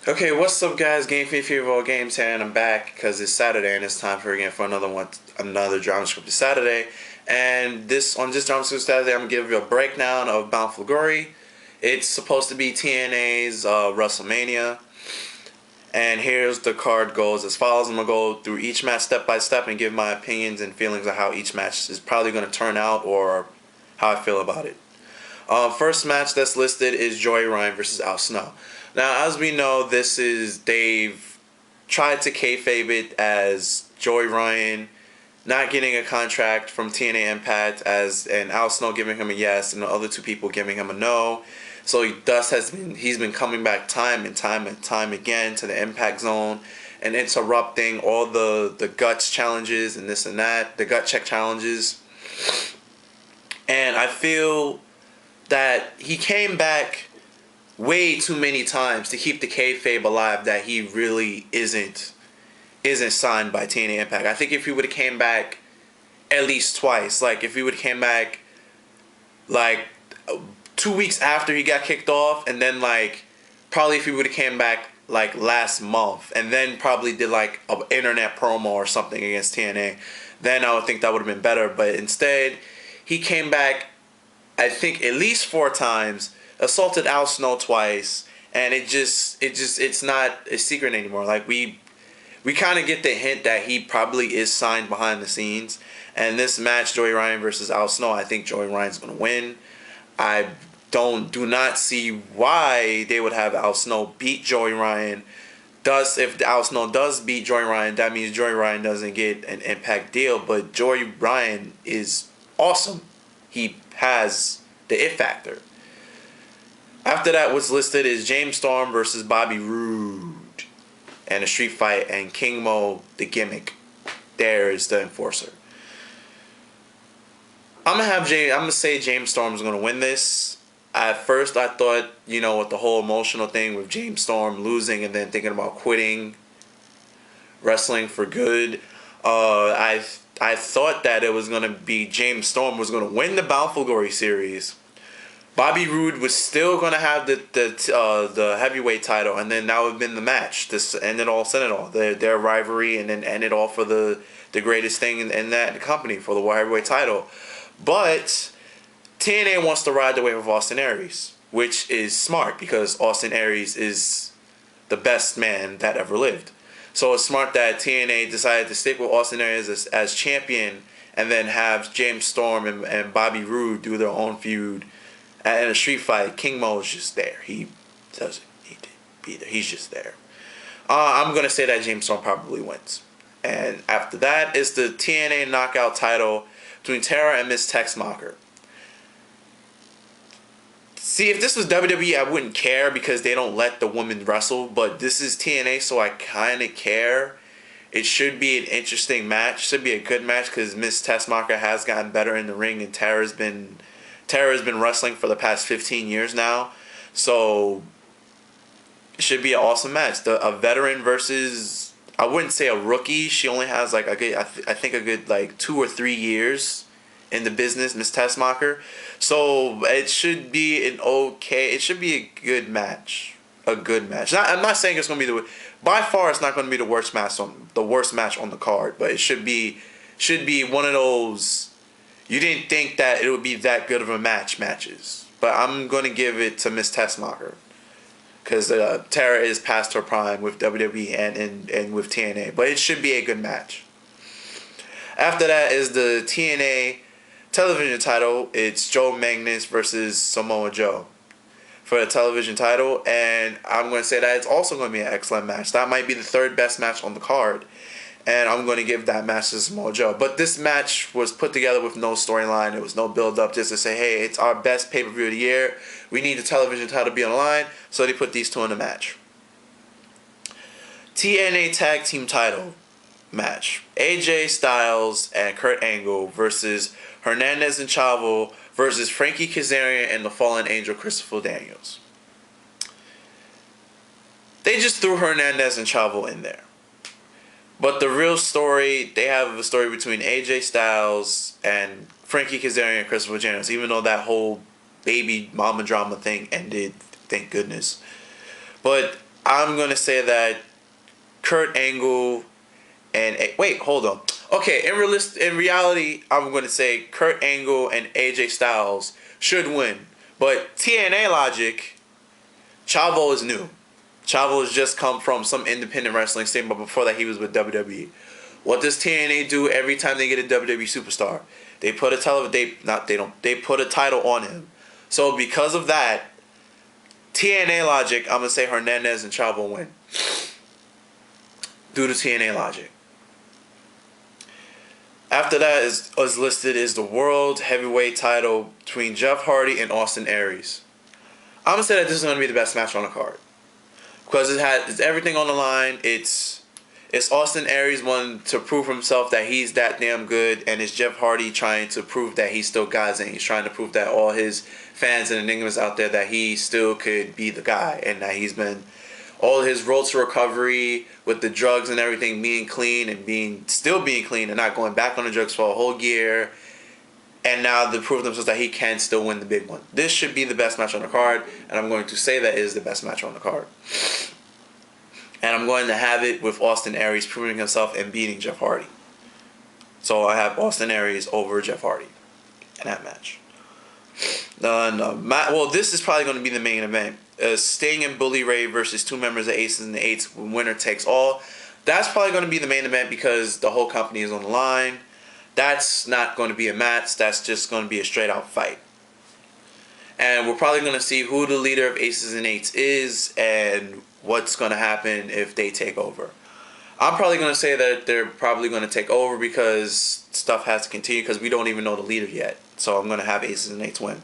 Okay, what's up, guys? Game Fever of all games here, and I'm back because it's Saturday and it's time for another one, another drama scripted Saturday. And this drama scripted Saturday, I'm gonna give you a breakdown of Bound for Glory. It's supposed to be TNA's WrestleMania, and here's the card goes as follows. I'm gonna go through each match step by step and give my opinions and feelings of how each match is probably gonna turn out or how I feel about it. First match that's listed is Joey Ryan versus Al Snow. Now, as we know, they've tried to kayfabe it as Joey Ryan not getting a contract from TNA Impact and Al Snow giving him a yes and the other two people giving him a no. So he's been coming back time and time again to the Impact Zone and interrupting all the guts challenges and this and that, the gut check challenges. And I feel that he came back way too many times to keep the kayfabe alive that he really isn't signed by TNA Impact. I think if he would have came back at least twice, like if he would have came back like 2 weeks after he got kicked off, and then like probably if he would have came back like last month and then probably did like an internet promo or something against TNA, then I would think that would have been better. But instead, he came back I think at least 4 times, assaulted Al Snow twice, and it's not a secret anymore. Like we kind of get the hint that he probably is signed behind the scenes. And this match, Joey Ryan versus Al Snow, I think Joey Ryan's gonna win. I do not see why they would have Al Snow beat Joey Ryan. If Al Snow does beat Joey Ryan, that means Joey Ryan doesn't get an Impact deal. But Joey Ryan is awesome. He has the it factor. After that, what's listed is James Storm versus Bobby Roode and a street fight, and King Mo, the gimmick. There is the enforcer. I'm gonna say James Storm's gonna win this. At first, I thought, with the whole emotional thing with James Storm losing and then thinking about quitting wrestling for good, I thought that it was gonna be James Storm was gonna win the Bound for Glory series. Bobby Roode was still gonna have the heavyweight title, and then that would have been the match. This ended all, said it all. Their rivalry, and then ended all for the greatest thing in that company for the heavyweight title. But TNA wants to ride the wave of Austin Aries, which is smart because Austin Aries is the best man that ever lived. So it's smart that TNA decided to stick with Austin Aries as champion, and then have James Storm and Bobby Roode do their own feud. And in a street fight, King Mo is just there. He doesn't need to be there. He's just there. I'm going to say that James Storm probably wins. And after that is the TNA Knockout title between Tara and Miss Texmacher. See, if this was WWE, I wouldn't care because they don't let the women wrestle. But this is TNA, so I kind of care. It should be an interesting match. Should be a good match because Miss Texmacher has gotten better in the ring, and Tara's been wrestling for the past 15 years now. So it should be an awesome match. A veteran versus, I wouldn't say a rookie. She only has like I think a good like 2 or 3 years in the business, Miss Texmacher. So it should be it should be a good match. A good match. I'm not saying it's going to be by far it's not going to be the worst match on the card, but it should be one of those you didn't think that it would be that good of a matches. But I'm going to give it to Miss Texmacher because Tara is past her prime with WWE and with TNA. But it should be a good match. After that is the TNA television title. It's Joe Magnus versus Samoa Joe for the television title. And I'm going to say that it's also going to be an excellent match. That might be the 3rd best match on the card. And I'm going to give that match to Samoa Joe. But this match was put together with no storyline. There was no build-up just to say, hey, it's our best pay-per-view of the year. We need the television title to be on the line. So they put these two in the match. TNA Tag Team title match. AJ Styles and Kurt Angle versus Hernandez and Chavo versus Frankie Kazarian and the Fallen Angel Christopher Daniels. They just threw Hernandez and Chavo in there. But the real story, they have a story between AJ Styles and Frankie Kazarian and Christopher Daniels, even though that whole baby mama drama thing ended, thank goodness. But I'm going to say that Kurt Angle and wait, hold on. Okay, in reality, I'm going to say Kurt Angle and AJ Styles should win. But TNA logic, Chavo is new. Chavo has just come from some independent wrestling scene, but before that he was with WWE. What does TNA do every time they get a WWE superstar? They put they put a title on him. So because of that, TNA logic, I'm gonna say Hernandez and Chavo win. Due to TNA logic. After that is listed is the World Heavyweight title between Jeff Hardy and Austin Aries. I'm gonna say that this is gonna be the best match on the card because it's everything on the line. It's Austin Aries wanting to prove himself that he's that damn good, and it's Jeff Hardy trying to prove that he still got it. He's trying to prove that all his fans and enigmas out there that he still could be the guy, and that he's been all his road to recovery with the drugs and everything, being clean and still being clean and not going back on the drugs for a whole year. And now to prove themselves that he can still win the big one. This should be the best match on the card, and I'm going to say that is the best match on the card. And I'm going to have it with Austin Aries proving himself and beating Jeff Hardy. So I have Austin Aries over Jeff Hardy in that match. Well, this is probably going to be the main event. Sting and Bully Ray versus two members of Aces and the Eights. Winner takes all. That's probably going to be the main event because the whole company is on the line. That's not going to be a match. That's just going to be a straight out fight. And we're probably going to see who the leader of Aces and Eights is and what's going to happen if they take over. I'm probably going to say that they're probably going to take over because stuff has to continue because we don't even know the leader yet. So I'm going to have Aces and Eights win.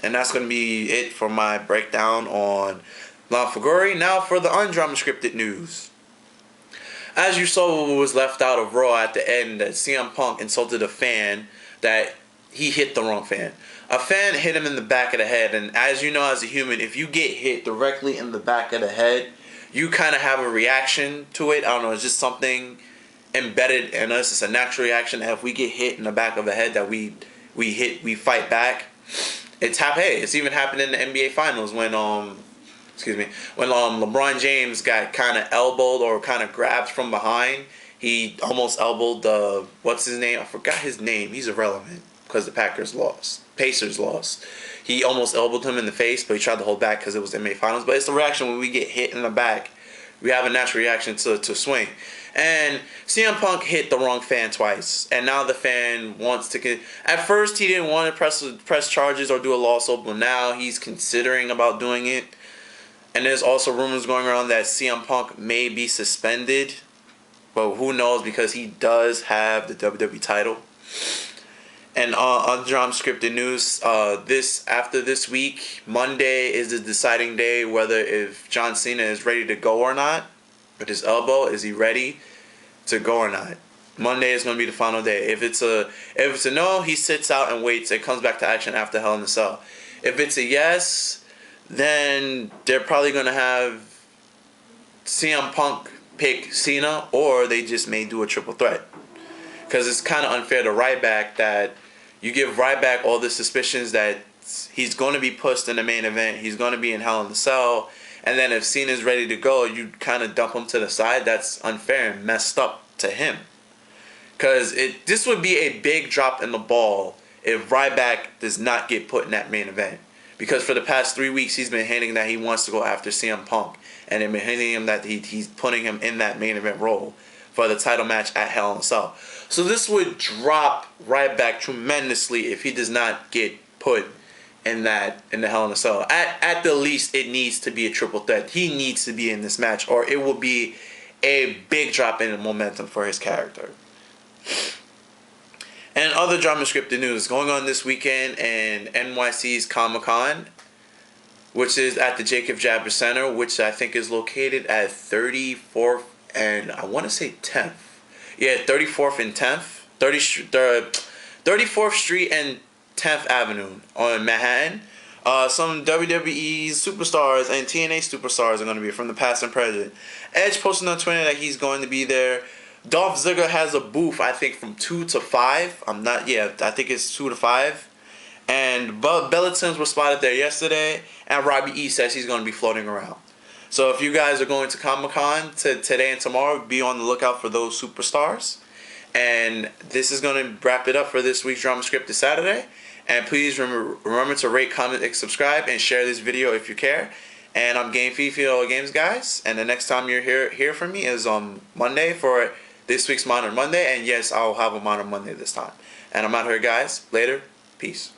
And that's going to be it for my breakdown on Bound for Glory. Now for the undrama scripted news. As you saw what was left out of Raw at the end, that CM Punk insulted a fan, that he hit the wrong fan. A fan hit him in the back of the head, and as you know as a human, if you get hit directly in the back of the head, you kind of have a reaction to it. I don't know, it's just something embedded in us. It's a natural reaction that if we get hit in the back of the head that we fight back. It's even happened in the NBA Finals when LeBron James got kind of elbowed or kind of grabbed from behind. He almost elbowed what's his name? I forgot his name. He's irrelevant because the Pacers lost. He almost elbowed him in the face, but he tried to hold back because it was NBA Finals. But it's the reaction when we get hit in the back. We have a natural reaction to swing. And CM Punk hit the wrong fan twice. And now the fan wants to... At first, he didn't want to press charges or do a lawsuit, but now he's considering about doing it. And there's also rumors going around that CM Punk may be suspended. But who knows, because he does have the WWE title. And on Drum Scripted News, after this week, Monday is the deciding day whether if John Cena is ready to go or not. With his elbow, is he ready to go or not? Monday is going to be the final day. If it's a no, he sits out and waits. It comes back to action after Hell in a Cell. If it's a yes, then they're probably going to have CM Punk pick Cena, or they just may do a triple threat. Because it's kind of unfair to Ryback that you give Ryback all the suspicions that he's going to be pushed in the main event. He's going to be in Hell in a Cell. And then if Cena's ready to go, you kind of dump him to the side. That's unfair and messed up to him. Because this would be a big drop in the ball if Ryback does not get put in that main event. Because for the past 3 weeks, he's been hinting that he wants to go after CM Punk. And they've been hinting him that he's putting him in that main event role for the title match at Hell in a Cell. So this would drop Ryback tremendously if he does not get put in the Hell in a Cell. At the least, it needs to be a triple threat. He needs to be in this match, or it will be a big drop in momentum for his character. And other drama scripted news going on this weekend in NYC's Comic-Con, which is at the Jacob Jabber Center, which I think is located at 34th and I want to say 10th. Yeah, 34th and 10th. 34th Street and 10th Avenue on Manhattan. Some WWE superstars and TNA superstars are going to be from the past and present. Edge posted on Twitter that he's going to be there. Dolph Ziggler has a booth, I think, from 2 to 5. I think it's 2 to 5. And Bella Twins was spotted there yesterday. And Robbie E says he's going to be floating around. So if you guys are going to Comic-Con today and tomorrow, be on the lookout for those superstars. And this is going to wrap it up for this week's Drama Script this Saturday. And please remember to rate, comment, and subscribe, and share this video if you care. And I'm Game Fifi, all games guys. And the next time you're hear from me is on Monday for this week's Modern Monday. And yes, I'll have a Modern Monday this time. And I'm out here, guys. Later. Peace.